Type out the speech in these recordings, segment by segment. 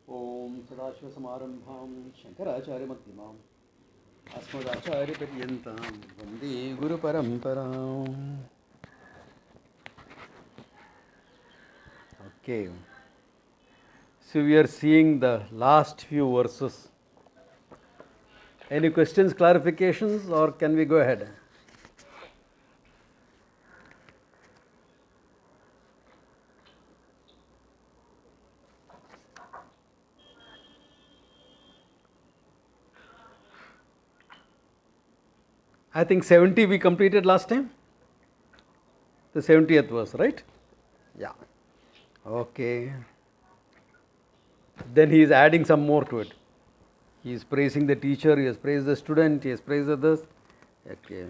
Om Sadashiva-Samarambham Shankaracharya-Madhyamam Asmadacharya-Paryantam Vande Guru-Paramparam. Okay. So we are seeing the last few verses. Any questions, clarifications, or can we go ahead? I think 70 we completed last time. The 70th verse, right? Yeah. Okay. Then he is adding some more to it. He is praising the teacher, he has praised the student, he has praised others. Okay.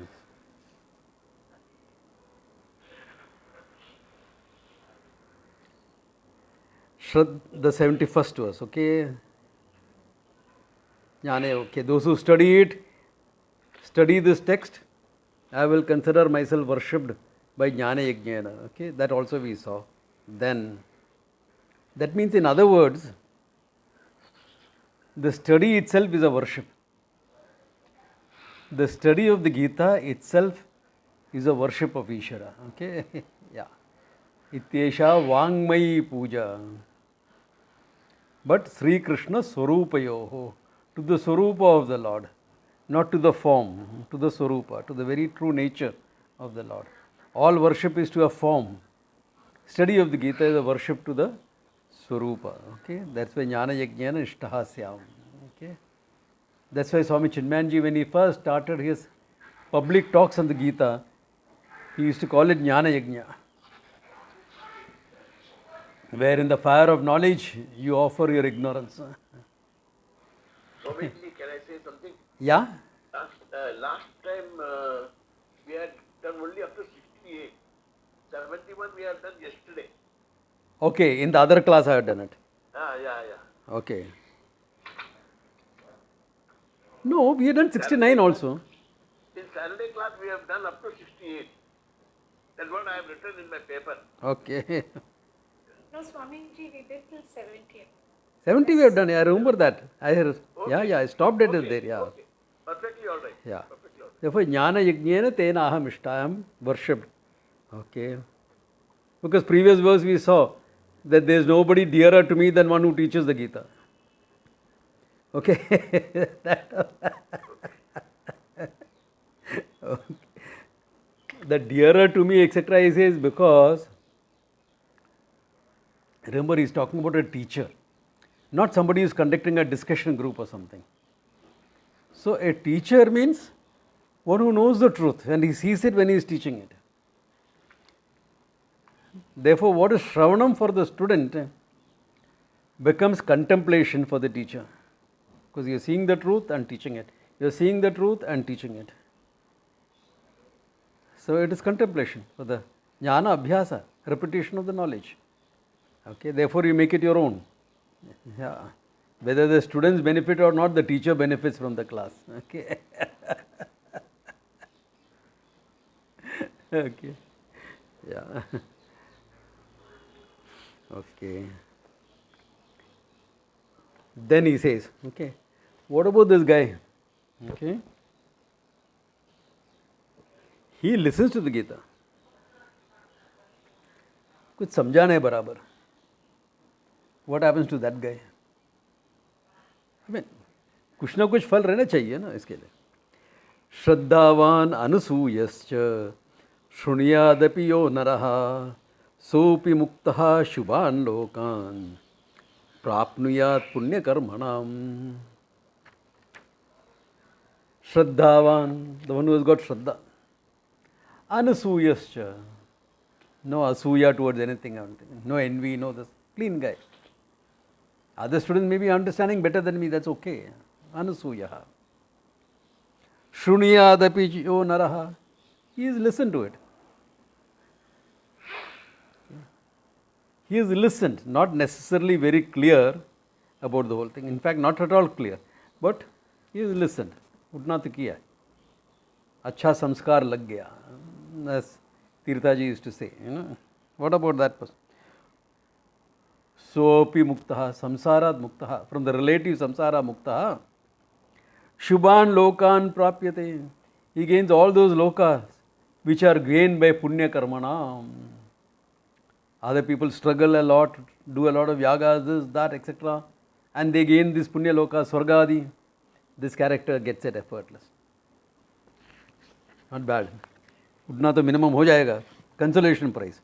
The 71st verse, okay. Jnane, okay. Those who study this text, I will consider myself worshipped by Jnana Yajnana. Okay, that also we saw. Then, that means in other words, the study itself is a worship. The study of the Gita itself is a worship of Ishvara. Okay, yeah. Ityesha Vangmayi Puja. But Sri Krishna Swarupayoho, to the Swarupa of the Lord, not to the form, to the Swarupa, to the very true nature of the Lord. All worship is to a form. Study of the Gita is a worship to the Swarupa. Okay, that's why Jnana Yajnana Ishtahasyam. Okay, that's why Swami Chinmayanji, when he first started his public talks on the Gita, he used to call it Jnana Yajna, where in the fire of knowledge you offer your ignorance. Swamiji, can I say something? Yeah? Last time we had done only up to 68. 71 we have done yesterday. Okay, in the other class I have done it. Yeah. Okay. No, we have done 69 also. In Saturday class we have done up to 68. That's what I have written in my paper. Okay. No, Swamiji, we did till 70. 70 we have done, I remember that. Okay. Yeah, I stopped it Okay. there, yeah. Okay. Perfectly all right. Yeah. Perfectly all right. Therefore, Jnana Yajnana Tena Aham Ishtayam worshipped. Okay. Because previous verse we saw that there is nobody dearer to me than one who teaches the Gita. Okay. The dearer to me, etc. he says because, remember, he is talking about a teacher, not somebody who is conducting a discussion group or something. So, a teacher means one who knows the truth and he sees it when he is teaching it. Therefore, what is Shravanam for the student becomes contemplation for the teacher. Because you are seeing the truth and teaching it. You are seeing the truth and teaching it. So, it is contemplation for the jnana abhyasa, repetition of the knowledge. Okay, therefore, you make it your own. Yeah. Whether the students benefit or not, the teacher benefits from the class. Okay. Okay. Yeah. Okay. Then he says, okay, what about this guy? Okay. He listens to the Gita. कुछ समझा नहीं बराबर. What happens to that guy? I mean, कुछ ना कुछ फल रहना चाहिए ना इसके लिए. श्रद्धावान अनुसूयश्च शृणुयादपि यो नरः सोऽपि मुक्तः शुभान् लोकान् प्राप्नुयात् पुण्यकर्मणाम्. Shraddhavan, the one who has got Shraddha. Anasuyascha, no asuya towards anything, no envy, no this, clean guy. Other students may be understanding better than me, that's okay. Anasuyaha. Shruniyadapi yo naraha, he is listened to it. He is listened, not necessarily very clear about the whole thing. In fact, not at all clear, but he is listened. उठना तो किया, अच्छा संस्कार लग गया, as Tirthaji used to say, what about that person? sopi muktaha samsarat muktaha. From the relative samsara muktaha, shubhan lokan prapyate. He gains all those lokas which are gained by punya karmana. Other people struggle a lot, do a lot of yagas, this, that, etc. And they gain this punya loka, swargadi. This character gets it effortless. Not bad. Utna to minimum ho jayega. Consolation prize.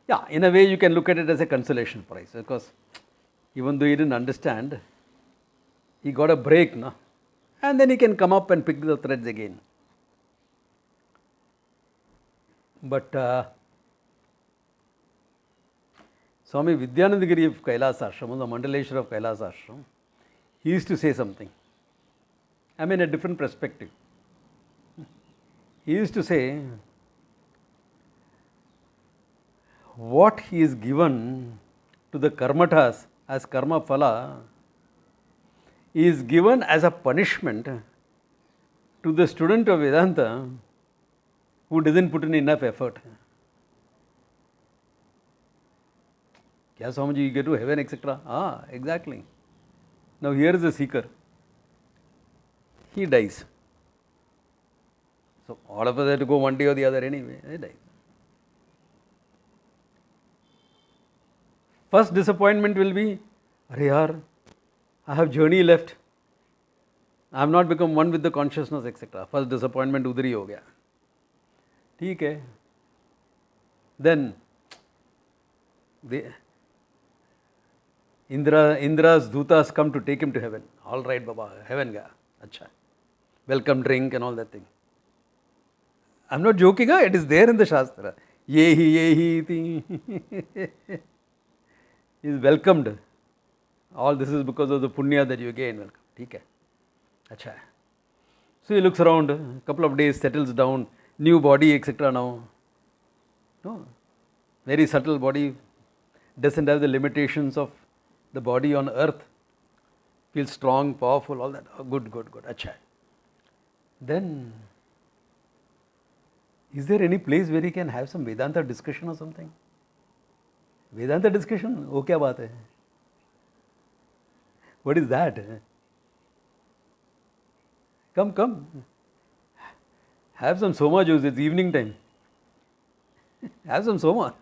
Yeah, in a way you can look at it as a consolation prize, because even though he didn't understand, he got a break, no? And then he can come up and pick the threads again. But Swami Vidyanandagiri of Kailasa Ashram, the Mandaleshwar of Kailasa Ashram, he used to say something. I mean, a different perspective. He used to say, what he is given to the karmatas as karma phala is given as a punishment to the student of Vedanta who doesn't put in enough effort. Kya Swamiji, you get to heaven, etc. Ah, exactly. Now here is the seeker. He dies. So all of us have to go one day or the other anyway. He dies. First disappointment will be, Arey yaar, I have journey left. I have not become one with the consciousness, etc. First disappointment udhar hi ho gaya. ठीक है. Then Indra's Dutas come to take him to heaven. All right, Baba, heaven gaya. Acha. Welcome drink and all that thing. I'm not joking, it is there in the Shastra. Yehi iti. He is welcomed. All this is because of the punya that you gain. Welcome. ठीक है. अच्छा. So he looks around, a couple of days, settles down, new body, etc. now. No. Very subtle body, doesn't have the limitations of the body on earth. Feels strong, powerful, all that. Oh, good. Achha. Then, is there any place where he can have some Vedanta discussion or something? Vedanta discussion? Oh, kya baat hai? What is that? Come. Have some soma juice, it's evening time. Have some soma.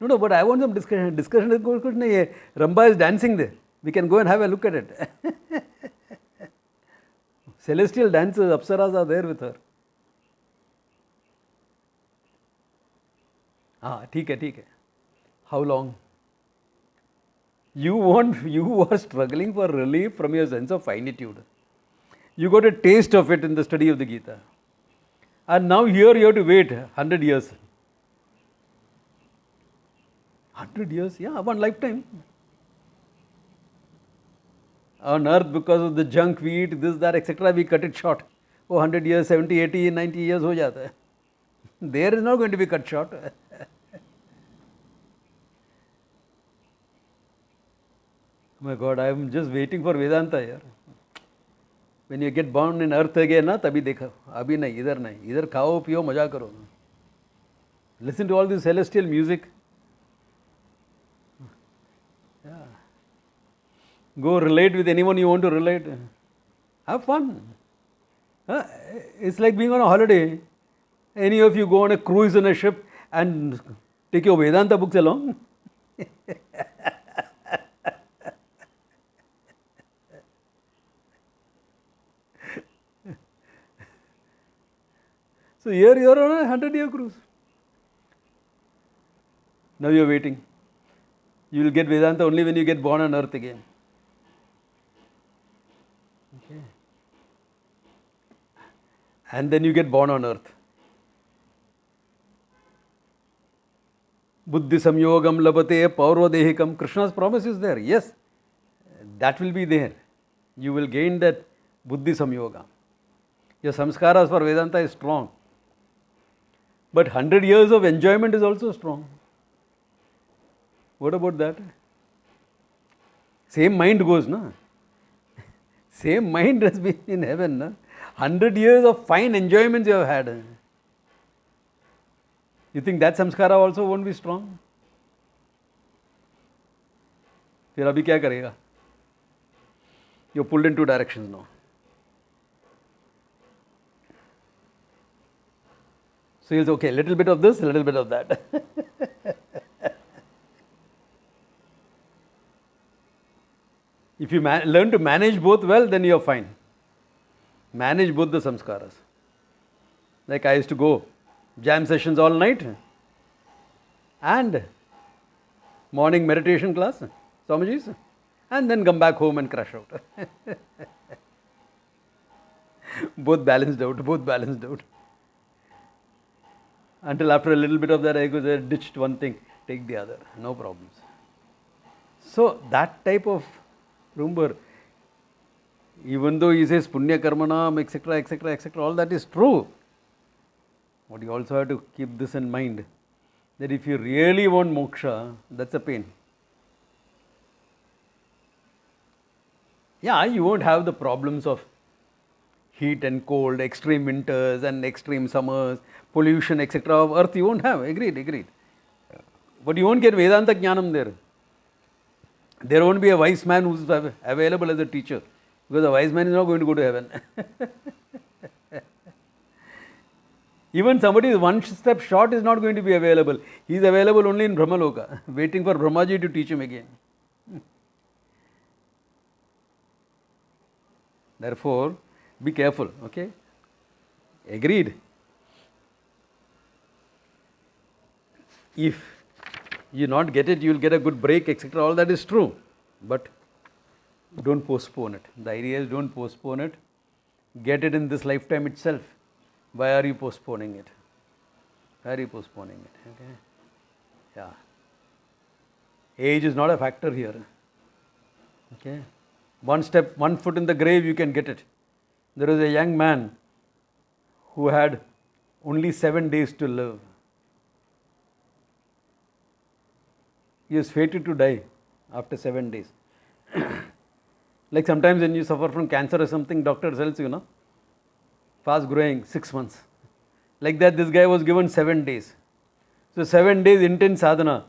No, but I want some discussion. Discussion is good. Nahi, Ramba is dancing there. We can go and have a look at it. Celestial dancers, Apsaras are there with her. ठीक है. How long? You are struggling for relief from your sense of finitude. You got a taste of it in the study of the Gita. And now here you have to wait 100 years. 100 years? Yeah, one lifetime. On earth, because of the junk we eat, this, that, etc., we cut it short. Oh, 100 years, 70, 80, 90 years ho jata hai. There is not going to be cut short. Oh my God, I am just waiting for Vedanta here. When you get born in earth again, na, tabhi dekha. Abhi nahi, idhar nahi. Idhar khao, piyo, maja karo. Listen to all this celestial music. Yeah. Go relate with anyone you want to relate. Have fun. It's like being on a holiday. Any of you go on a cruise on a ship and take your Vedanta books along. So here you are on a 100-year cruise. Now you are waiting. You will get Vedanta only when you get born on earth again. Okay. And then you get born on earth. Buddhi samyogam labate paurvadehikam. Krishna's promise is there. Yes, that will be there. You will gain that buddhi samyoga. Your samskaras for Vedanta is strong. But 100 years of enjoyment is also strong. What about that? Same mind goes, na? Same mind has been in heaven, na? 100 years of fine enjoyments you have had. You think that samskara also won't be strong? फिर अभी क्या करेगा? You're pulled in two directions now. So you'll say, okay, little bit of this, a little bit of that. If you learn to manage both well, then you're fine. Manage both the samskaras. Like I used to go jam sessions all night and morning meditation class, Swamiji's, and then come back home and crash out. Both balanced out. Until after a little bit of that, I go there, ditched one thing, take the other, no problems. So that type of, remember, even though he says punya karmanam, etc., etc., etc., all that is true. But you also have to keep this in mind, that if you really want moksha, that's a pain. Yeah, you won't have the problems of heat and cold, extreme winters and extreme summers, pollution, etc. of earth, you won't have. Agreed. But you won't get Vedanta Jnanam there. There won't be a wise man who's available as a teacher, because a wise man is not going to go to heaven. Even somebody is one step short is not going to be available. He is available only in Brahmaloka, waiting for Brahmaji to teach him again. Therefore, be careful, okay? Agreed. If you not get it, you will get a good break, etc. All that is true. But don't postpone it. The idea is don't postpone it. Get it in this lifetime itself. Why are you postponing it? Okay? Yeah. Age is not a factor here. Okay? One foot in the grave, you can get it. There was a young man who had only 7 days to live. He was fated to die after 7 days. Like sometimes when you suffer from cancer or something, doctor tells you, fast growing, 6 months. Like that, this guy was given 7 days. So 7 days intense sadhana.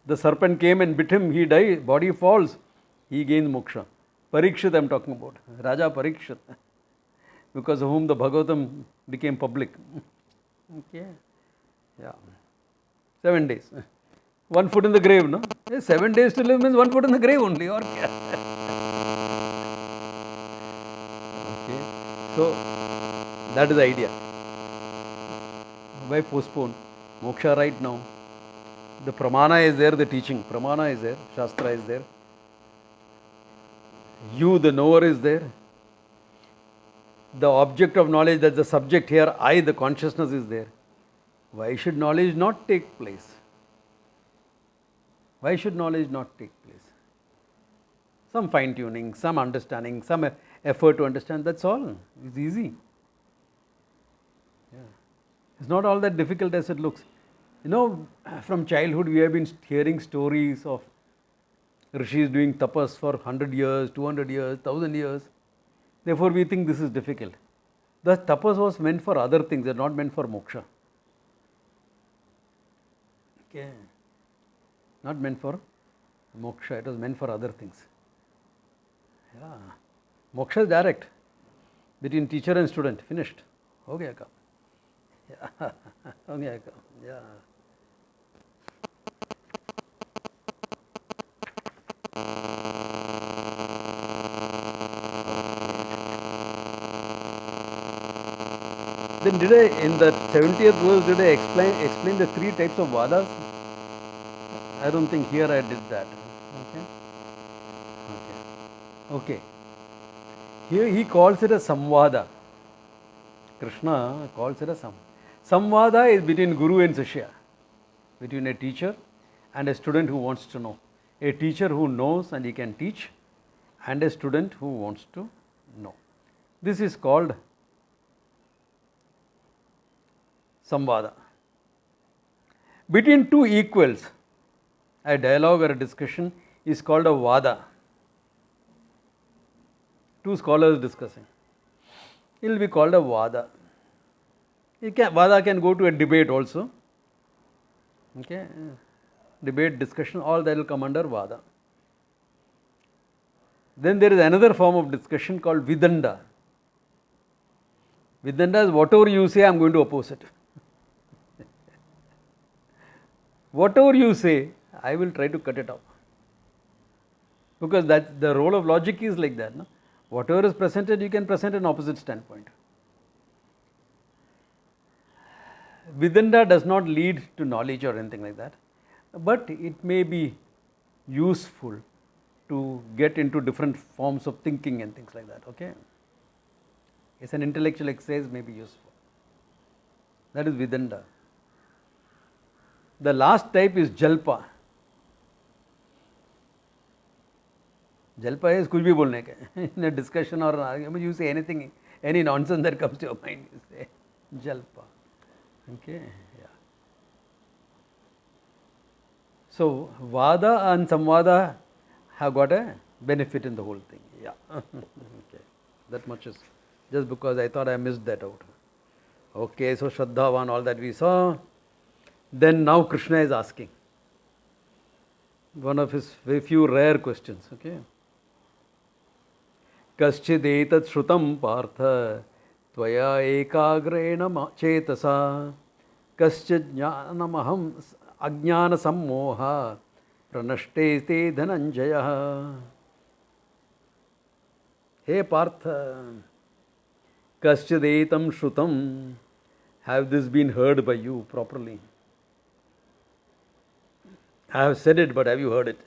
The serpent came and bit him, he died, body falls, he gains moksha. Parikshit I am talking about, Raja Parikshit, because of whom the Bhagavatam became public. Okay, yeah, 7 days. 1 foot in the grave, no? 7 days to live means 1 foot in the grave only, or kya? Okay, so that is the idea. Why postpone? Moksha right now. The pramana is there, the teaching. Pramana is there, Shastra is there. You, the knower, is there. The object of knowledge, that's the subject here, I, the consciousness, is there. Why should knowledge not take place? Why should knowledge not take place? Some fine tuning, some understanding, some effort to understand, that's all. It's easy. Yeah. It's not all that difficult as it looks. From childhood we have been hearing stories of rishis doing tapas for 100 years, 200 years, 1000 years. Therefore we think this is difficult. The tapas was meant for other things, they are not meant for moksha. Okay. Not meant for moksha, it was meant for other things. Yeah. Moksha is direct. Between teacher and student, finished. Ho gaya kaam. Yeah. Ho gaya kaam. Yeah. Then did I, in the 70th verse, did I explain the 3 types of vadas? I don't think here I did that. Okay. Here he calls it a samvada. Krishna calls it a samvada is between guru and sishya, between a teacher and a student who wants to know. A teacher who knows and he can teach, and a student who wants to know. This is called samvada. Between two equals, a dialogue or a discussion is called a vada. Two scholars discussing. It will be called a vada. Vada can go to a debate also. Okay, debate, discussion, all that will come under Vada. Then there is another form of discussion called Vidanda. Vidanda is whatever you say, I am going to oppose it. Whatever you say, I will try to cut it off. Because that the role of logic is like that. No? Whatever is presented, you can present an opposite standpoint. Vidanda does not lead to knowledge or anything like that, but it may be useful to get into different forms of thinking and things like that. Okay, it's an intellectual exercise, may be useful. That is Vidanda. The last type is Jalpa. Jalpa is kuch bhi bolne ka. In a discussion or an argument, you say anything, any nonsense that comes to your mind, you say Jalpa. Okay, yeah. So, Vada and Samvada have got a benefit in the whole thing. Yeah. Okay, that much is just because I thought I missed that out. Okay, so Shraddhavan, all that we saw. Then now Krishna is asking one of his very few rare questions. Okay. Kaschidetat shrutam partha tvaya ekagrena chetasa kaschid jnanamaham ajnana sammoha pranashtete dhananjaya. Hey Partha, kaschidetam shrutam, have this been heard by you properly? I have said it, but have you heard it?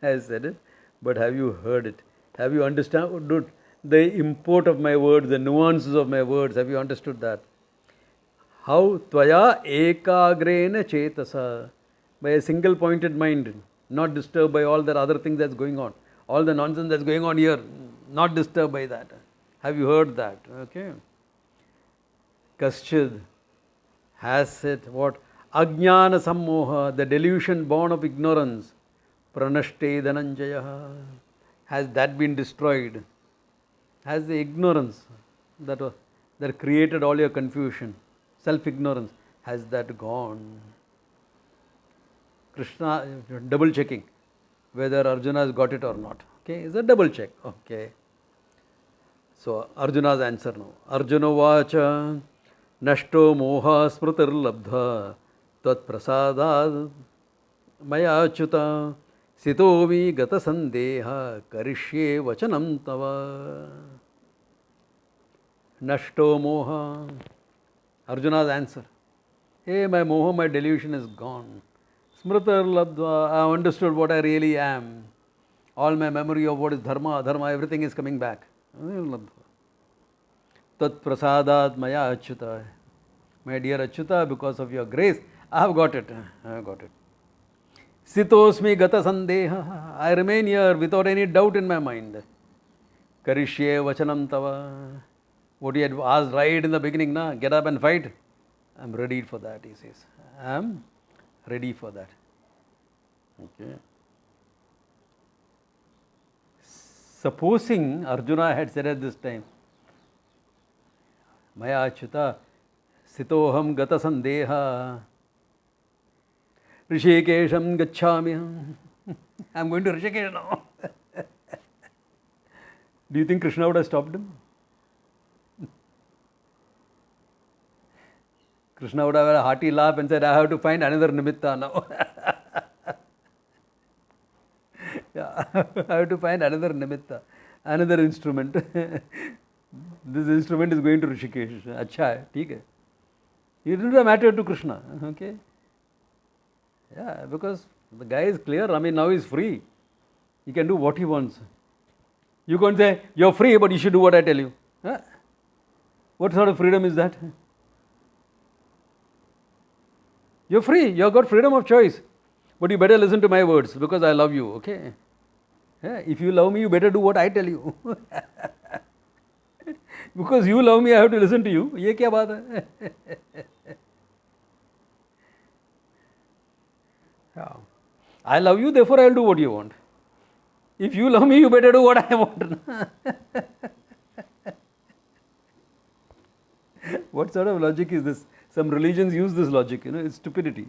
I have said it, but have you heard it? Have you understood the import of my words, the nuances of my words? Have you understood that? How tvaya ekagrena chetasa, by a single pointed mind, not disturbed by all that other things that's going on, all the nonsense that's going on here, not disturbed by that. Have you heard that? Okay. Kaschid has said what? Ajnana sammoha, the delusion born of ignorance, pranashte dhananjaya, has that been destroyed? Has the ignorance that created all your confusion, self-ignorance, has that gone? Krishna double checking whether Arjuna has got it or not. Okay, it's a double check. Okay. So Arjuna's answer now. Arjuna vacha nashto moha smritir labdha tat prasadad maya achyuta sitovi gata sandeha karishye vachanam tava. Nashto moha. Arjuna's answer. Hey, my moha, my delusion is gone. Smritir labdha, I understood what I really am. All my memory of what is dharma, adharma, everything is coming back. Tat prasadat maya achyuta. My dear Achyuta, because of your grace, I have got it. I have got it. Sitosmi gata sandeha. I remain here without any doubt in my mind. Karishye vachanam tava. What you had asked right in the beginning, na? Get up and fight. I am ready for that, he says. I am ready for that. Okay. Supposing Arjuna had said at this time, Maya Achyuta, Sitoham Gata Sandeha, Rishikesham Gacchami. I am going to Rishikesh now. Do you think Krishna would have stopped him? Krishna would have had a hearty laugh and said, I have to find another nimitta now. Yeah, I have to find another nimitta, another instrument. This instrument is going to Rishikesh. Acha hai, theek hai. It didn't matter to Krishna. Okay? Yeah, because the guy is clear. I mean, now he's free. He can do what he wants. You can't say, you're free, but you should do what I tell you. Huh? What sort of freedom is that? You're free. You've got freedom of choice. But you better listen to my words because I love you. Okay? Yeah, if you love me, you better do what I tell you. Because you love me, I have to listen to you. Ye kya baat hai? Yeah. I love you, therefore I will do what you want. If you love me, you better do what I want. What sort of logic is this? Some religions use this logic, it's stupidity.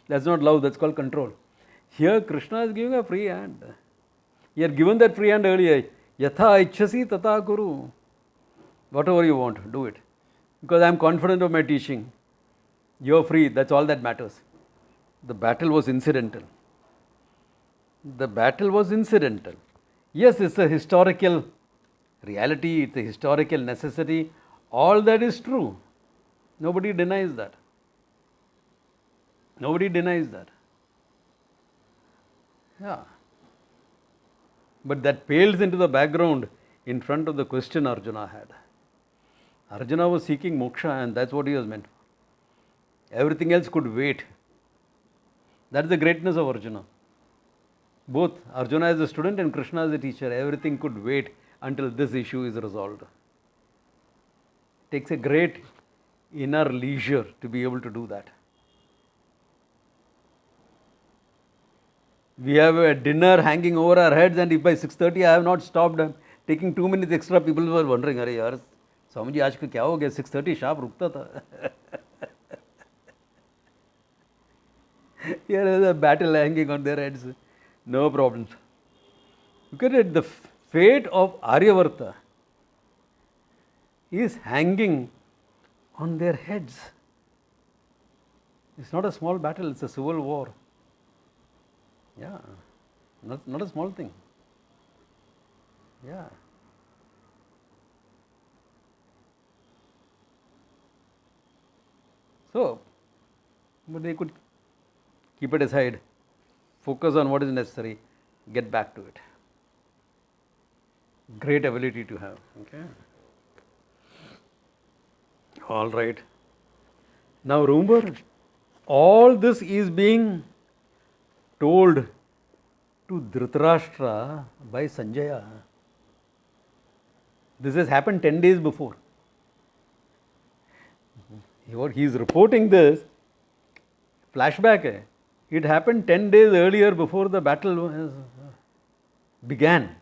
That's not love, that's called control. Here Krishna is giving a free hand. He had given that free hand earlier. Yatha ichhasi tata kuru. Whatever you want, do it. Because I am confident of my teaching. You are free, that's all that matters. The battle was incidental. The battle was incidental. Yes, it's a historical reality, it's a historical necessity. All that is true. Nobody denies that. Nobody denies that. Yeah. But that pales into the background in front of the question Arjuna had. Arjuna was seeking moksha, and that's what he was meant for. Everything else could wait. That is the greatness of Arjuna. Both Arjuna as a student and Krishna as a teacher, everything could wait until this issue is resolved. It takes a great inner leisure to be able to do that. We have a dinner hanging over our heads, and if by 6:30 I have not stopped taking 2 minutes extra, people were wondering, "Arey yaar, Swami ji, aaj ko kya ho gaya? 6:30 sharp rukta tha." Here is a battle hanging on their heads. No problems. Look at it, the fate of Aryavarta is hanging on their heads. It's not a small battle, it's a civil war. Yeah, not a small thing. Yeah. So, but they could keep it aside, focus on what is necessary, get back to it. Great ability to have. Okay. All right. Now remember, all this is being told to Dhritarashtra by Sanjaya. This has happened 10 days before. He is reporting this, flashback. It happened 10 days earlier before the battle began.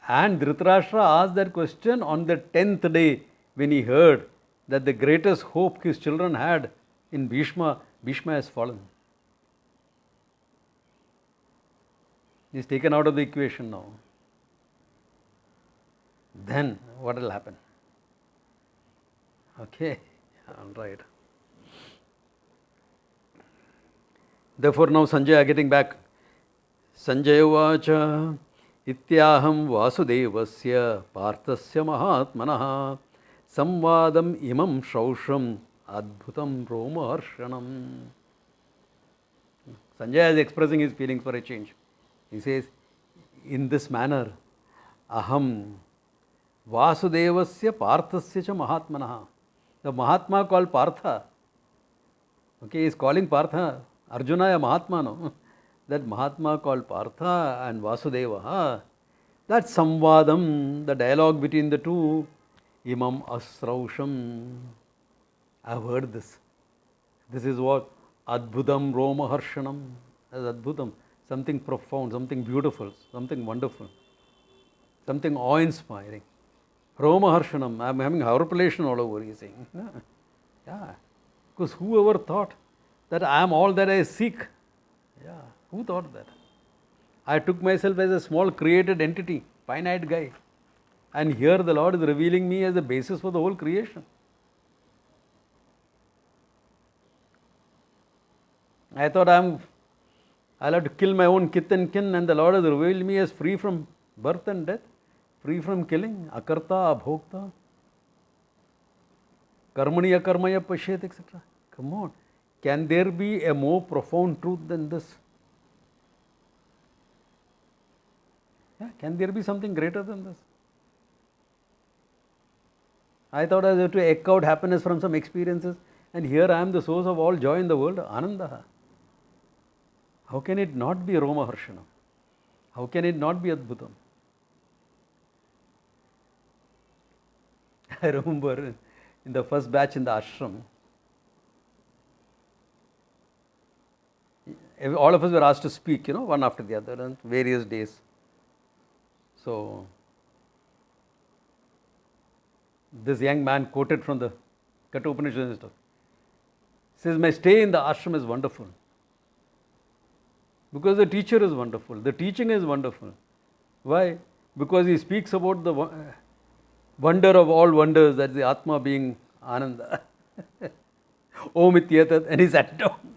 And Dhritarashtra asked that question on the 10th day when he heard that the greatest hope his children had in Bhishma has fallen. He is taken out of the equation now. Then what will happen? Okay, all right. Therefore now Sanjaya getting back. Sanjaya vacha ityaham vasudevasya parthasya mahatmanah samvadam imam shausham adbhutam romaharshanam. Sanjaya is expressing his feelings for a change. He says, in this manner, aham vasudevasya parthasya cha mahatmanah. The Mahatma called Partha, okay, is calling Partha, Arjuna a Mahatma, no? That Mahatma called Partha and Vasudeva, that samvadam, the dialogue between the two, imam asrausham. I have heard this. This is what? Adbhutam romaharshanam. That's adbhutam. Something profound, something beautiful, something wonderful, something awe-inspiring. Romaharshanam, I am having horripilation all over, he is saying. Yeah, because whoever thought that I am all that I seek? Yeah, who thought that? I took myself as a small created entity, finite guy. And here the Lord is revealing me as the basis for the whole creation. I thought I'll have to kill my own kith and kin, and the Lord has revealed me as free from birth and death, free from killing, akarta, abhokta, karmani akarmaya pashyet, etc. Come on. Can there be a more profound truth than this? Yeah, can there be something greater than this? I thought I had to eke out happiness from some experiences, and here I am the source of all joy in the world, Ananda. How can it not be Romaharshanam? How can it not be Adbhutam? I remember in the first batch in the ashram, all of us were asked to speak, one after the other on various days. So, This young man quoted from the Katha Upanishad and stuff. Says, my stay in the ashram is wonderful. Because the teacher is wonderful. The teaching is wonderful. Why? Because he speaks about the wonder of all wonders, that is the Atma being Ananda. Om ityatat, and he sat down.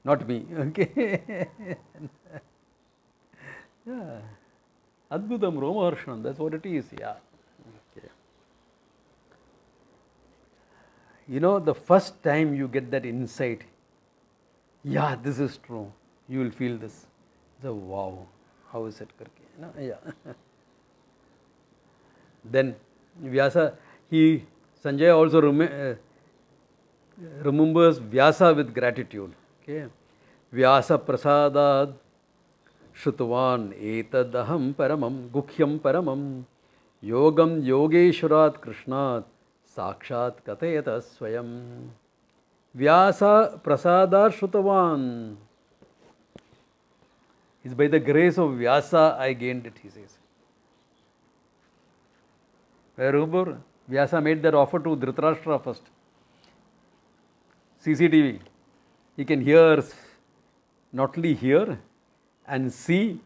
Not me, okay? Yeah. Adbhutam Romaharshanam, that's what it is, yeah. Okay. You know, the first time you get that insight, yeah, this is true, you will feel this. So, wow, how is it? No, yeah. Then Vyasa, Sanjaya also remembers Vyasa with gratitude. Okay. Vyasa prasadad Shrutvan etadaham paramam gukhyam paramam yogam yogeshwarat krishnat sakshat katayata swayam. Vyasa prasadad Shrutvan. It's by the grace of Vyasa I gained it, he says. Remember, Vyasa made that offer to Dhritarashtra first. CCTV. He can hear, not only hear and see,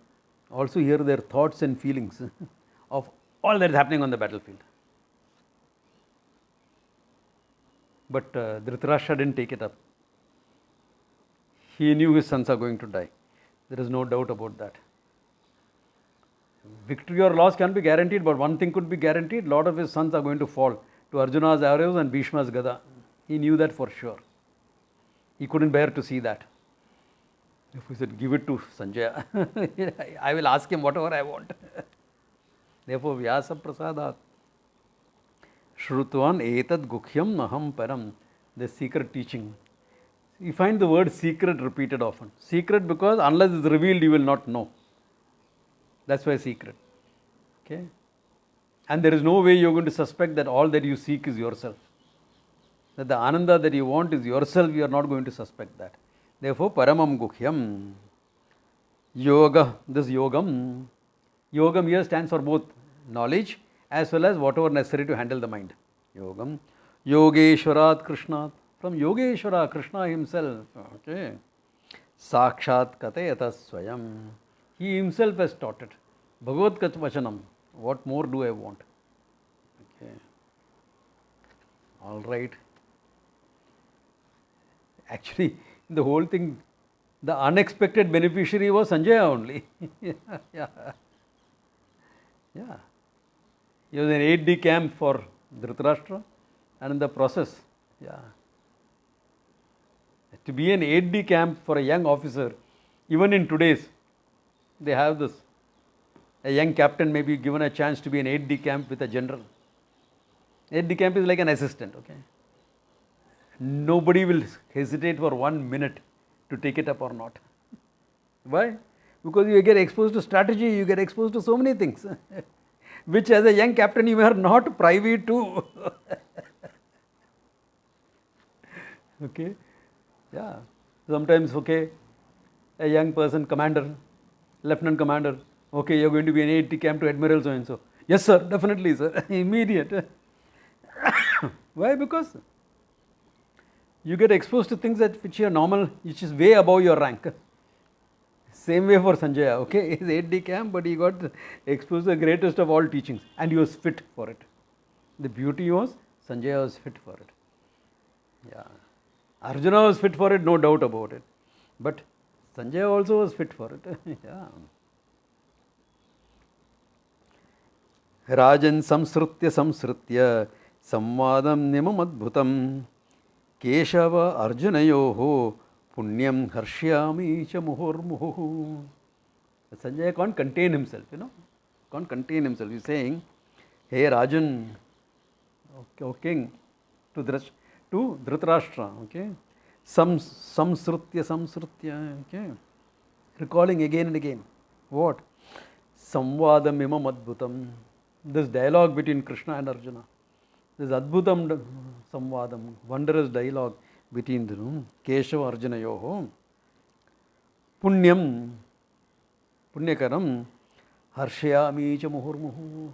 also hear their thoughts and feelings of all that is happening on the battlefield. But Dhritarashtra didn't take it up. He knew his sons are going to die. There is no doubt about that. Victory or loss can be guaranteed, but one thing could be guaranteed, a lot of his sons are going to fall to Arjuna's arrows and Bhishma's gada. He knew that for sure. He couldn't bear to see that. If he said, give it to Sanjaya, I will ask him whatever I want. Therefore, Vyasa prasadat Shrutvan etad gukhyam naham param. The secret teaching. You find the word secret repeated often. Secret because unless it's revealed, you will not know. That's why secret. Okay? And there is no way you're going to suspect that all that you seek is yourself. That the Ananda that you want is yourself, you are not going to suspect that. Therefore, paramam gukhyam. Yoga, this yogam. Yogam here stands for both knowledge as well as whatever necessary to handle the mind. Yogam. Yogeshwarat Krishnat. From Yogeshwara, Krishna himself. Okay. Sakshat katayata swayam. He himself has taught it. Bhagavad Vachanam. What more do I want? Okay. All right. Actually, the whole thing, the unexpected beneficiary was Sanjaya only. Yeah. Yeah. He was an 8D camp for Dhritarashtra, and in the process, yeah. To be an 8D camp for a young officer, even in today's, they have this. A young captain may be given a chance to be an 8D camp with a general. 8D camp is like an assistant, okay? Nobody will hesitate for 1 minute to take it up or not. Why? Because you get exposed to strategy, you get exposed to so many things, which as a young captain you are not privy to. Okay? Yeah. Sometimes, okay, a young person, commander, lieutenant commander, okay, you're going to be an 8D camp to Admiral so and so. Yes, sir, definitely, sir. Immediate. Why? Because you get exposed to things that which are normal, which is way above your rank. Same way for Sanjaya, okay, he's 8D camp, but he got exposed to the greatest of all teachings, and he was fit for it. The beauty was, Sanjaya was fit for it. Yeah. Arjuna was fit for it, no doubt about it. But Sanjaya also was fit for it. Yeah. Rajan samsrutya samvadam nimam adbhutam Keshava Arjunayoho punyam harshyami cha muhurmuhu. Sanjaya can't contain himself, can't contain himself. He's saying, hey Rajan, O king, to Dhritarashtra, okay, samsrutya, okay, recalling again and again. What? Samvadam imam adbhutam. This dialogue between Krishna and Arjuna. This adbhutam samvadam, wondrous dialogue between them. Keshava Arjuna yoho. Punyakaram harshayami cha muhurmuhur.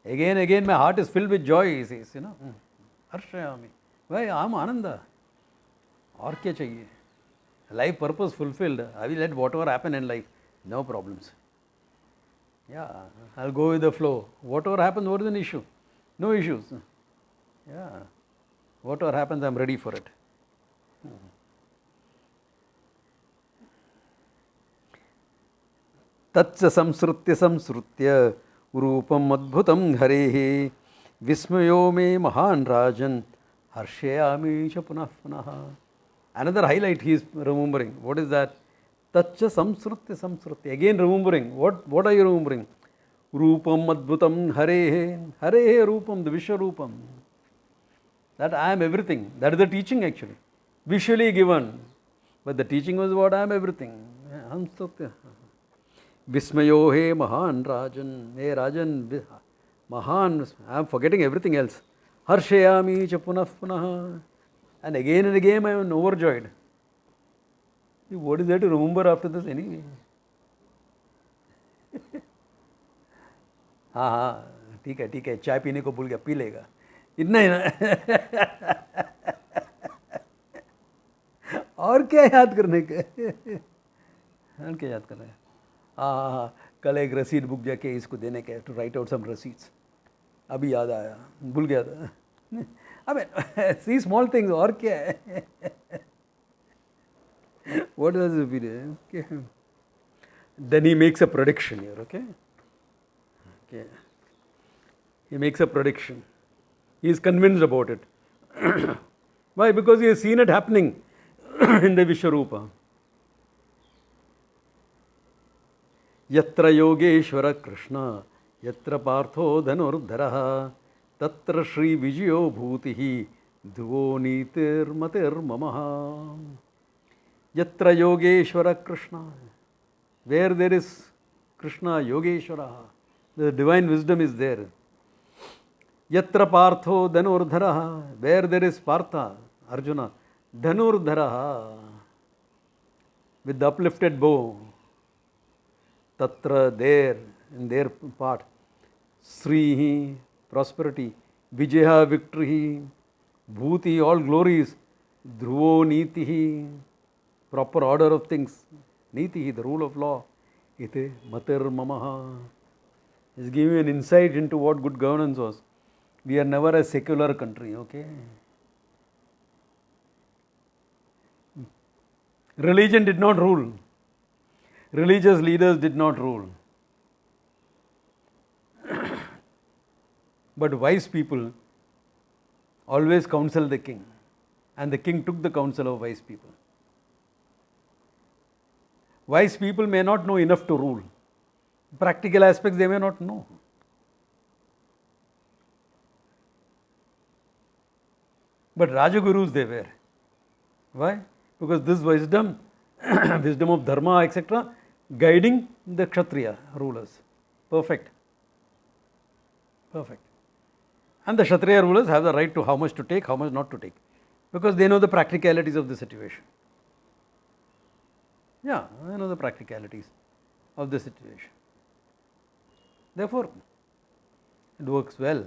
Again, my heart is filled with joy, he says, Harshayami. Why? I am Ananda. और क्या चाहिए? Life purpose fulfilled. I will let whatever happen in life. No problems. Yeah, I'll go with the flow. Whatever happens, what is an issue? No issues. Yeah. Whatever happens, I'm ready for it. तच्च संसृत्य रूपम अद्भुतम हरेः विस्मयो मे महान राजन हर्षयामि च पुनः पुनः. Another highlight he is remembering. What is that? Taccha samsrutya. Again remembering. What are you remembering? Rupam adbhutam harehe. Harehe rupam, the Vishwarupam. That I am everything. That is the teaching actually. Visually given. But the teaching was what I am everything. Samsrutya. Vismayo he mahan rajan. Hey Rajan, mahan. I am forgetting everything else. Harshayami cha punah punah. And again I am overjoyed. What is there to remember after this anyway? हाँ ठीक है चाय पीने को भूल गया, P लेगा, इतना ही ना. और क्या याद करने का? और क्या याद करना है? हाँ कल एक रसीद बुक जाके इसको देने के, टू राइट आउट सम रसीड्स. अभी याद आया, भूल गया था. I mean, see small things, और क्या है? What else is it? Okay. Then he makes a prediction here, okay? He makes a prediction. He is convinced about it. Why? Because he has seen it happening in the Vishwarupa. Yatra Yogeshwara Krishna, Yatra Partho Dhanurdharaha, Tatra Shri Vijayo Bhutihi, Dhuvo Nitir Matir Mamaha. Yatra Yogeshwara Krishna, where there is Krishna, Yogeshwara, the divine wisdom is there. Yatra Partho Dhanurdharaha, where there is Partha, Arjuna, Dhanurdharaha, with the uplifted bow. Tatra, there, in their part, Srihi, prosperity, Vijaya, victory, Bhuti, all glories, Dhruvo, Nitihi, proper order of things, Nitihi, the rule of law, Ite, Matir, Mamaha. Is giving an insight into what good governance was. We are never a secular country, okay? Religion did not rule. Religious leaders did not rule. But wise people always counsel the king, and the king took the counsel of wise people. Wise people may not know enough to rule. Practical aspects they may not know. But Rajagurus they were. Why? Because this wisdom, wisdom of dharma, etc., guiding the Kshatriya rulers. Perfect. Perfect. And the Kshatriya rulers have the right to how much to take, how much not to take. Because they know the practicalities of the situation. Yeah, they know the practicalities of the situation. Therefore, it works well.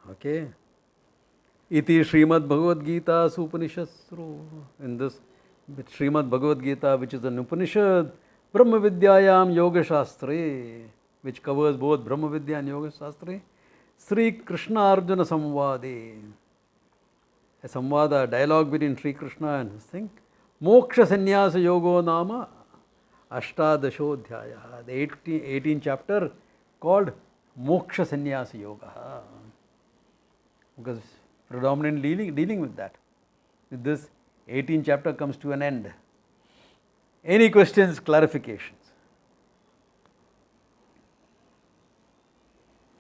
Okay. Iti Srimad Bhagavad Gita Upanishadru. In this Srimad Bhagavad Gita, which is an Upanishad, Brahmavidyayam Yoga Shastre, which covers both Brahmavidya and Yoga Shastre, Sri Krishna Arjuna Samvade. A samvada, a dialogue between Sri Krishna and his thing. Moksha Sannyasa Yogo Nama Ashtadashodhyaya. The 18th chapter called Moksha Sannyasa Yoga. Because predominantly dealing with that. With this 18th chapter comes to an end. Any questions, clarifications?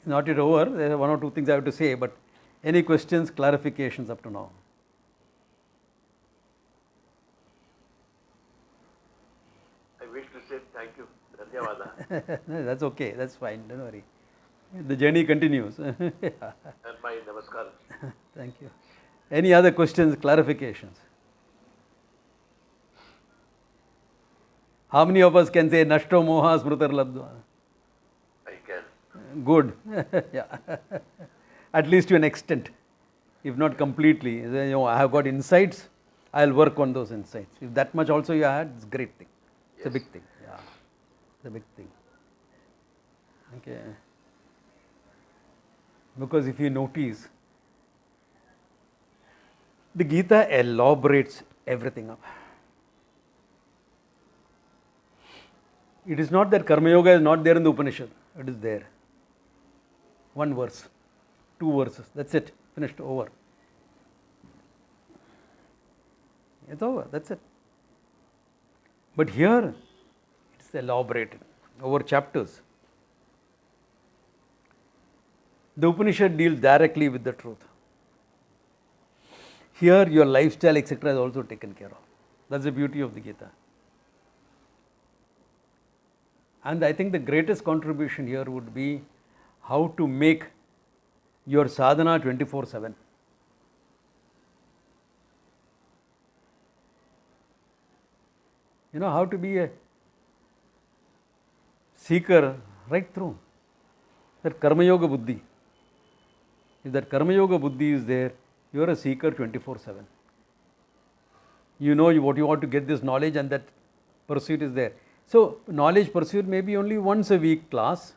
Not yet over, there are one or two things I have to say, but any questions, clarifications up to now? I wish to say thank you. Dhanyavada. No, that's okay, that's fine, don't worry. The journey continues. And my namaskar. Thank you. Any other questions, clarifications? How many of us can say Nashto Moha Smrutar Labdva? I can. good. Yeah. At least to an extent, if not completely. I have got insights, I'll work on those insights. If that much also you had, it's a great thing. It's a big thing. Yeah, it's a big thing. Okay. Because if you notice, the Gita elaborates everything up. It is not that Karma Yoga is not there in the Upanishad. It is there. One verse, two verses. That's it. Finished. Over. It's over. That's it. But here, it's elaborated over chapters. The Upanishad deals directly with the truth. Here, your lifestyle, etc., is also taken care of. That's the beauty of the Gita. And I think the greatest contribution here would be how to make your sadhana 24/7. How to be a seeker right through. That Karma Yoga Buddhi. If that Karma Yoga Buddhi is there, you are a seeker 24/7. You know what you want to get this knowledge, and that pursuit is there. So, knowledge pursuit may be only once a week class,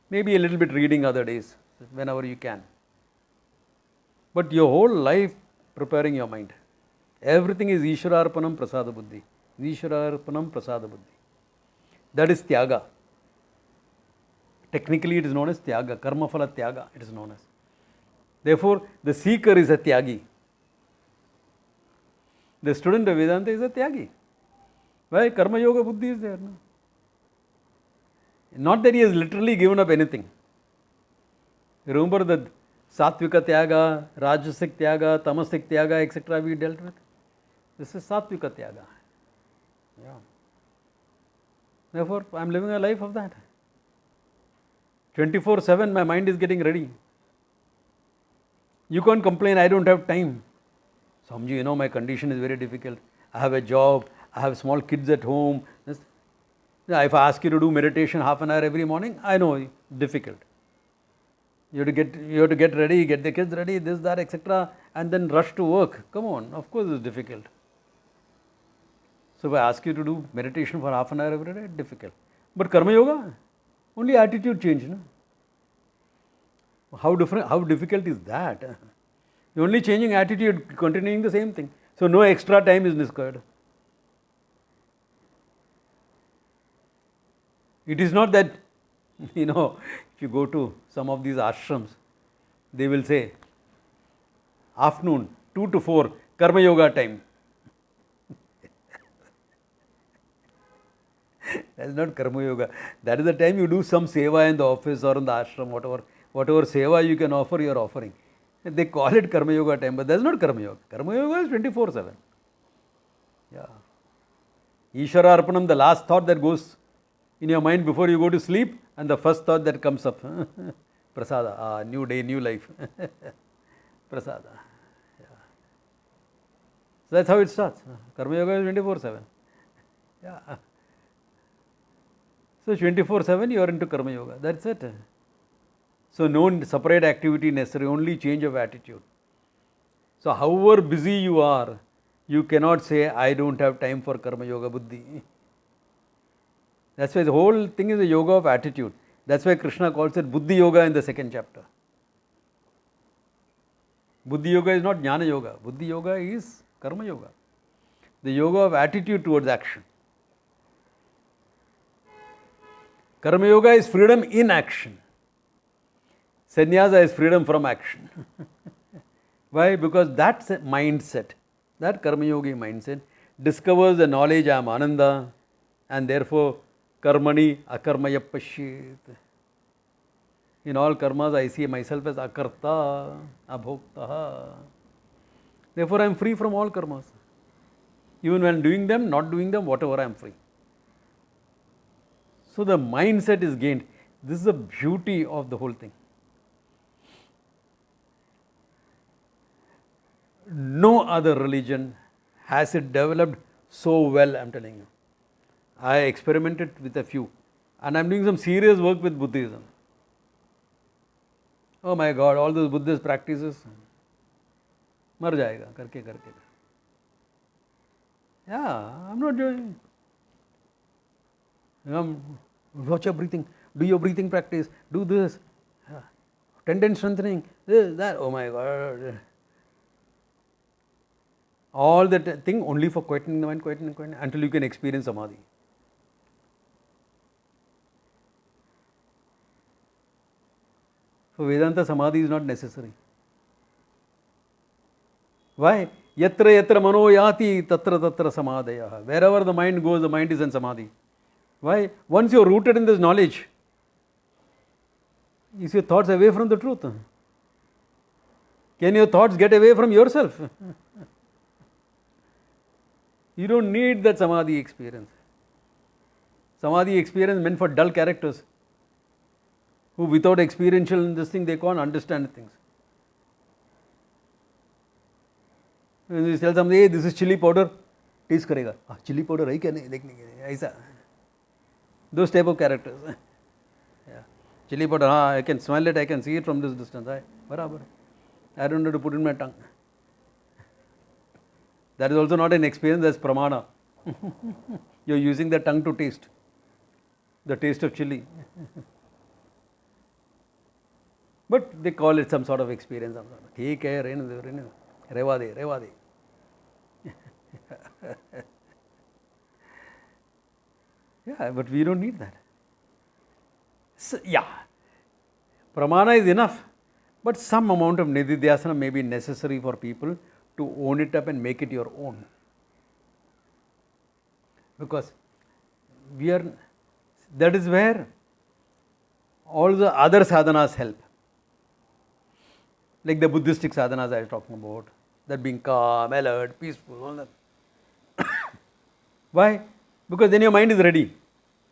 maybe a little bit reading other days, whenever you can. But your whole life preparing your mind. Everything is Ishwararpanam Prasada Buddhi. Ishwararpanam Prasada Buddhi. That is Tyaga. Technically it is known as Tyaga, Karma Phala Tyaga it is known as. Therefore, the seeker is a Tyagi. The student of Vedanta is a Tyagi. Why? Karma Yoga Buddhi is there. No? Not that he has literally given up anything. Remember the Sattvika Tyaga, Rajasic Tyaga, Tamasic Tyaga, etc. we dealt with? This is Sattvika Tyaga. Yeah. Therefore, I am living a life of that. 24/7 my mind is getting ready. You can't complain, I don't have time. Swamiji, my condition is very difficult. I have a job, I have small kids at home. If I ask you to do meditation half an hour every morning, I know, difficult. You have to get ready, get the kids ready, this, that, etc. and then rush to work. Come on, of course it's difficult. So if I ask you to do meditation for half an hour every day, difficult. But Karma Yoga, only attitude change. No? How difficult is that? You're only changing attitude, continuing the same thing. So no extra time is required. It is not that, if you go to some of these ashrams, they will say, afternoon, 2 to 4, Karma Yoga time. That is not Karma Yoga. That is the time you do some seva in the office or in the ashram, whatever seva you can offer, you are offering. They call it Karma Yoga time, but that is not Karma Yoga. Karma Yoga is 24/7. Yeah. Ishvara Arpanam, the last thought that goes in your mind before you go to sleep, and the first thought that comes up, Prasada, new day, new life. Prasada. Yeah. So that's how it starts. Karma Yoga is 24/7. Yeah. So 24/7 you are into Karma Yoga. That's it. So no separate activity necessary, only change of attitude. So however busy you are, you cannot say, I don't have time for Karma Yoga Buddhi. That's why the whole thing is a yoga of attitude. That's why Krishna calls it Buddhi Yoga in the 2nd chapter. Buddhi Yoga is not Jnana Yoga. Buddhi Yoga is Karma Yoga. The yoga of attitude towards action. Karma Yoga is freedom in action. Sannyasa is freedom from action. Why? Because that mindset, that Karma Yogi mindset, discovers the knowledge I am Ananda, and therefore Karmani Akarmaya Pashyet. In all karmas, I see myself as Akarta, Abhokta. Therefore, I am free from all karmas. Even when doing them, not doing them, whatever, I am free. So the mindset is gained. This is the beauty of the whole thing. No other religion has it developed so well, I am telling you. I experimented with a few, and I am doing some serious work with Buddhism. Oh my God, all those Buddhist practices, मर जाएगा करके करके. Yeah, I'm not doing. Watch your breathing. Do your breathing practice. Do this. Yeah. Tendon strengthening. This, that. Oh my God. All that thing only for quietening the mind, quietening until you can experience samadhi. So Vedanta samadhi is not necessary. Why? Yatra yatra mano yati tatra tatra samadhaya. Wherever the mind goes, the mind is in samadhi. Why? Once you are rooted in this knowledge, is your thoughts away from the truth? Can your thoughts get away from yourself? You don't need that samadhi experience. Samadhi experience meant for dull characters who without experiential in this thing they can't understand things. When you tell somebody, hey, this is chili powder, taste करेगा. Chili powder है क्या नहीं देखने के लिए ऐसा. Those type of characters. Yeah. Chili powder, I can smell it, I can see it from this distance. बराबर. I don't have to put it in my tongue. That is also not an experience, that's pramana. You are using the tongue to taste the taste of chili. But they call it some sort of experience. ठीक है, रहने दो, रेवा दे. Yeah, but we don't need that. So, yeah, pramana is enough, but some amount of nididhyasana may be necessary for people to own it up and make it your own. Because that is where all the other sadhanas help. Like the Buddhistic sadhanas I was talking about, that being calm, alert, peaceful, all that. Why? Because then your mind is ready.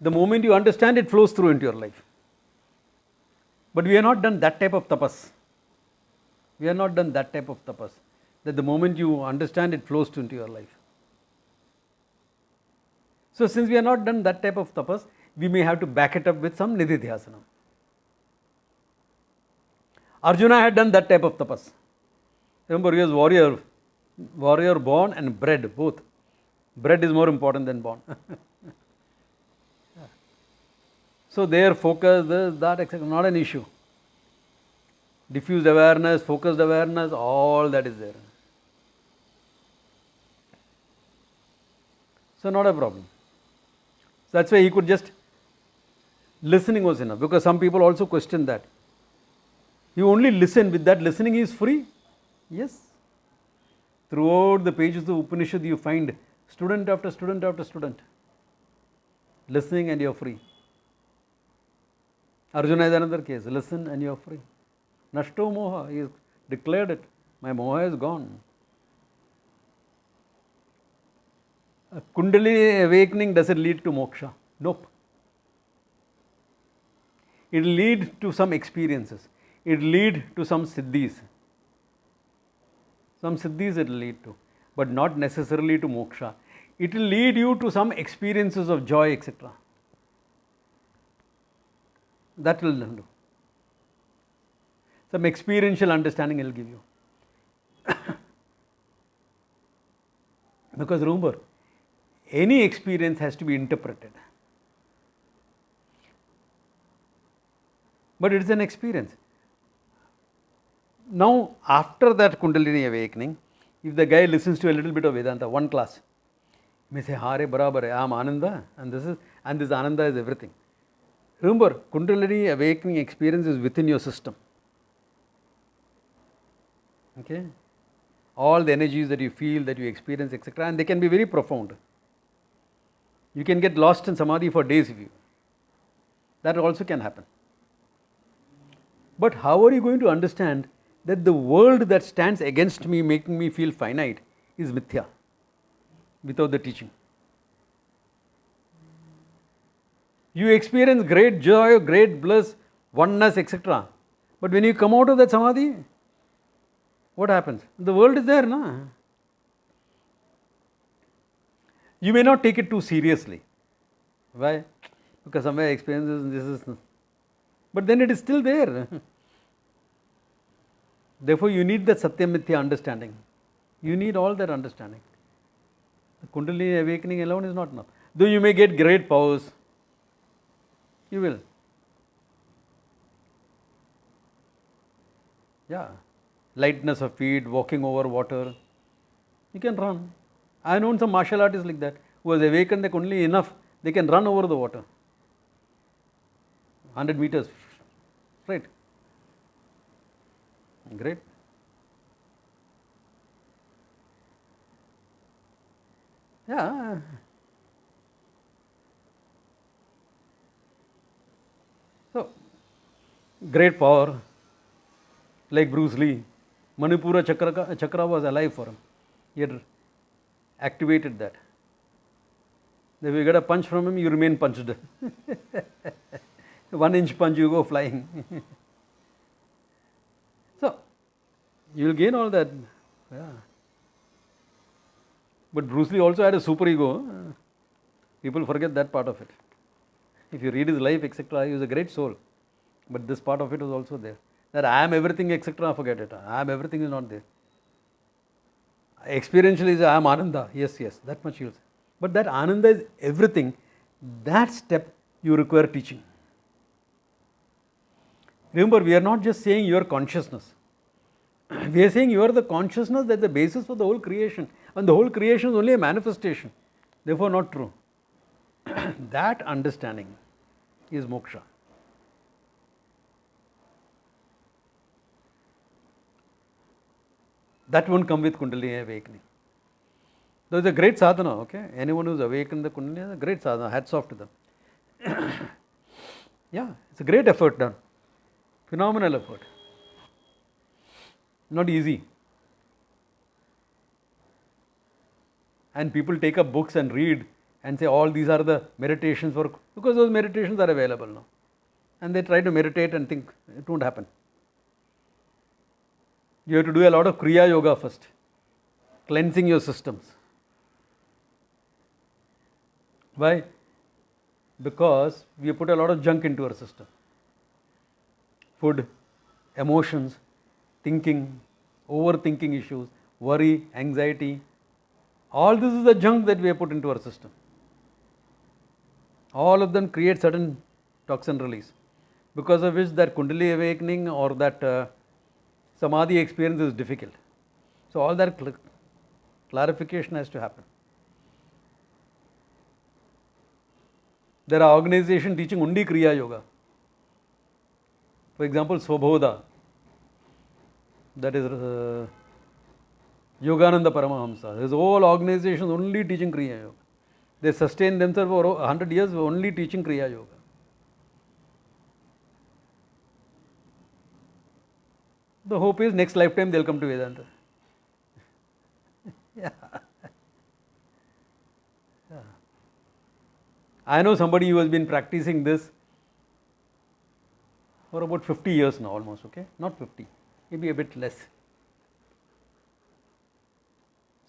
The moment you understand, it flows through into your life. But we have not done that type of tapas. That the moment you understand, it flows into your life. So since we have not done that type of tapas, we may have to back it up with some nididhyasana. Arjuna had done that type of tapas. Remember, he was warrior born and bred, both. Bred is more important than born. So their focus, this, that, etc., not an issue. Diffused awareness, focused awareness, all that is there. So not a problem. So that's why he could just, listening was enough, because some people also question that. You only listen, with that listening is free? Yes. Throughout the pages of Upanishad you find student after student after student listening and you are free. Arjuna is another case, listen and you are free. Nashto moha, he has declared it, my moha is gone. A Kundalini awakening, does it lead to moksha? Nope. It will lead to some experiences. It will lead to some siddhis. Some siddhis it will lead to, but not necessarily to moksha. It will lead you to some experiences of joy, etc. That will do. Some experiential understanding it will give you. Because remember, any experience has to be interpreted. But it is an experience. Now, after that Kundalini awakening, if the guy listens to a little bit of Vedanta, one class, he may say, Hare barabar hai, I am Ananda, and this Ananda is everything. Remember, Kundalini awakening experience is within your system. Okay? All the energies that you feel, that you experience, etc., and they can be very profound. You can get lost in samadhi for days if you. That also can happen. But how are you going to understand that the world that stands against me, making me feel finite, is mithya, without the teaching? You experience great joy, great bliss, oneness, etc. But when you come out of that samadhi, what happens? The world is there, na? You may not take it too seriously. Why? Because somewhere experiences, this is. But then it is still there. Therefore, you need that Satyam Mithya understanding. You need all that understanding. The Kundalini awakening alone is not enough. Though you may get great powers, you will. Yeah. Lightness of feet, walking over water. You can run. I have known some martial artists like that who has awakened the Kundalini enough, they can run over the water. 100 meters. Right. Great. Yeah. So, great power, like Bruce Lee. Manipura Chakra was alive for him. He had activated that. If you get a punch from him, you remain punched. 1 inch punch, you go flying. So, you will gain all that. Yeah. But Bruce Lee also had a super ego. People forget that part of it. If you read his life, etc., he was a great soul. But this part of it was also there. That I am everything, etc., forget it. I am everything is not there. Experientially, I am Ananda. Yes, that much you will say. But that Ananda is everything. That step you require teaching. Remember, we are not just saying your consciousness. We are saying you are the consciousness that is the basis for the whole creation. And the whole creation is only a manifestation. Therefore, not true. That understanding is moksha. That won't come with Kundalini awakening. There is a great sadhana, okay? Anyone who is awakened the Kundalini is a great sadhana. Hats off to them. Yeah, it's a great effort done. Phenomenal effort. Not easy. And people take up books and read and say all these are the meditations for, because those meditations are available now. And they try to meditate and think it won't happen. You have to do a lot of Kriya Yoga first, cleansing your systems. Why? Because we put a lot of junk into our system. Food, emotions, thinking, overthinking issues, worry, anxiety. All this is the junk that we have put into our system. All of them create certain toxin release, because of which that Kundalini awakening or that Samadhi experience is difficult. So all that clarification has to happen. There are organizations teaching only Kriya Yoga. For example, Swabodha, that is Yogananda Paramahamsa. There is whole organization only teaching Kriya Yoga. They sustain themselves for 100 years only teaching Kriya Yoga. The hope is next lifetime they will come to Vedanta. Yeah. Yeah. I know somebody who has been practicing this for about 50 years now almost, okay? Not 50, maybe a bit less.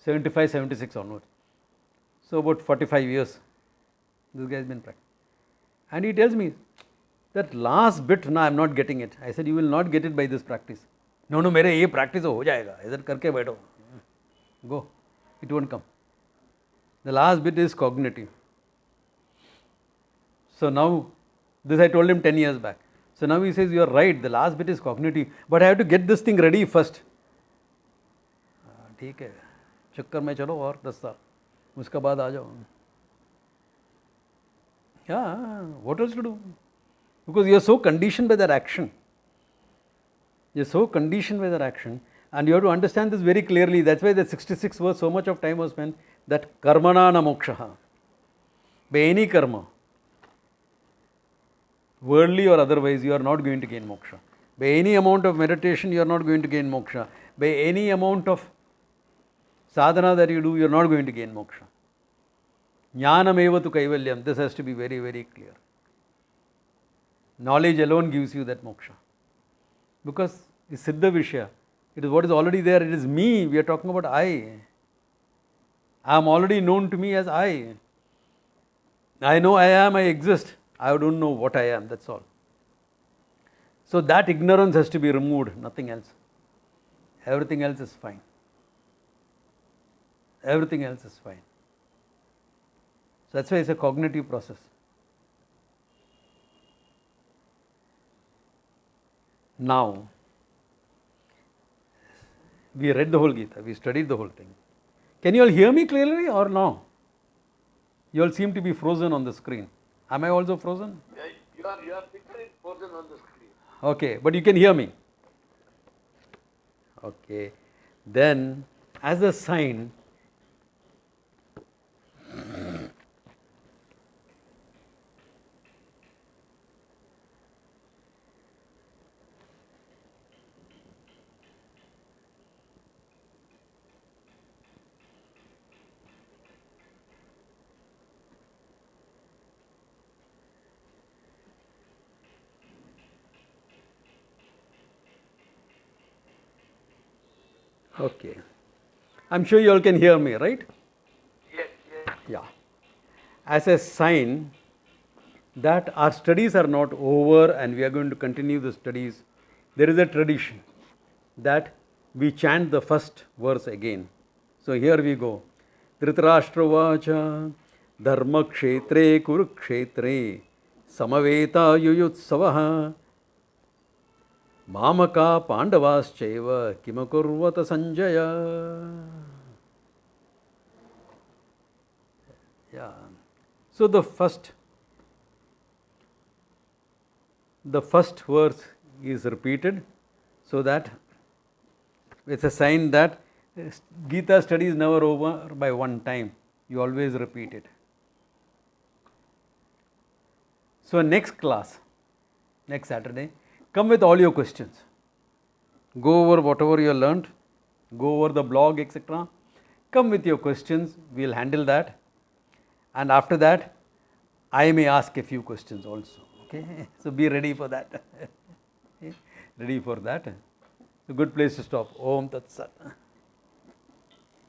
75, 76 onwards. So about 45 years this guy has been practicing. And he tells me that last bit, now I am not getting it. I said, you will not get it by this practice. No, मेरे ये practice हो जाएगा, इधर करके बैठो. Go, it won't come. The last bit is cognitive. So now, this I told him 10 years back. So now he says, you are right, the last bit is cognitive, but I have to get this thing ready first. ठीक है, चक्कर में चलो और 10 साल, उसके बाद आ जाओ. Yeah, what else to do? Because you are so conditioned by that action. You are so conditioned by that action, and you have to understand this very clearly. That's why the 66 verse, so much of time was spent, that karmana na mokshaha. By any karma, worldly or otherwise, you are not going to gain moksha. By any amount of meditation, you are not going to gain moksha. By any amount of sadhana that you do, you are not going to gain moksha. Jnanam eva tu kaivalyam. This has to be very, very clear. Knowledge alone gives you that moksha. Because the Siddha Vishya, it is what is already there, it is me, we are talking about I. I am already known to me as I. I know I am, I exist. I don't know what I am, that's all. So that ignorance has to be removed, nothing else. everything else is fine. Everything else is fine. So that's why it's a cognitive process. Now, we read the whole Gita, we studied the whole thing. Can you all hear me clearly or no? You all seem to be frozen on the screen. Am I also frozen? Yeah, your picture is frozen on the screen. Okay, but you can hear me. Okay, then as a sign, okay, I'm sure you all can hear me, right? Yes, yes. Yeah. As a sign that our studies are not over and we are going to continue the studies, there is a tradition that we chant the first verse again. So here we go. Dhritarashtra vacha dharma kshetre kurukshetre samaveta yuyutsavaha mamaka pandavaschaiva kimakurvata sanjaya. Yeah. So the first verse is repeated so that it's a sign that Gita study is never over by one time. You always repeat it. So next class, next Saturday, come with all your questions. Go over whatever you learned, go over the blog, etc. Come with your questions, we'll handle that. And after that, I may ask a few questions also. Okay, so be ready for that. Ready for that. A good place to stop. Om Tat Sat.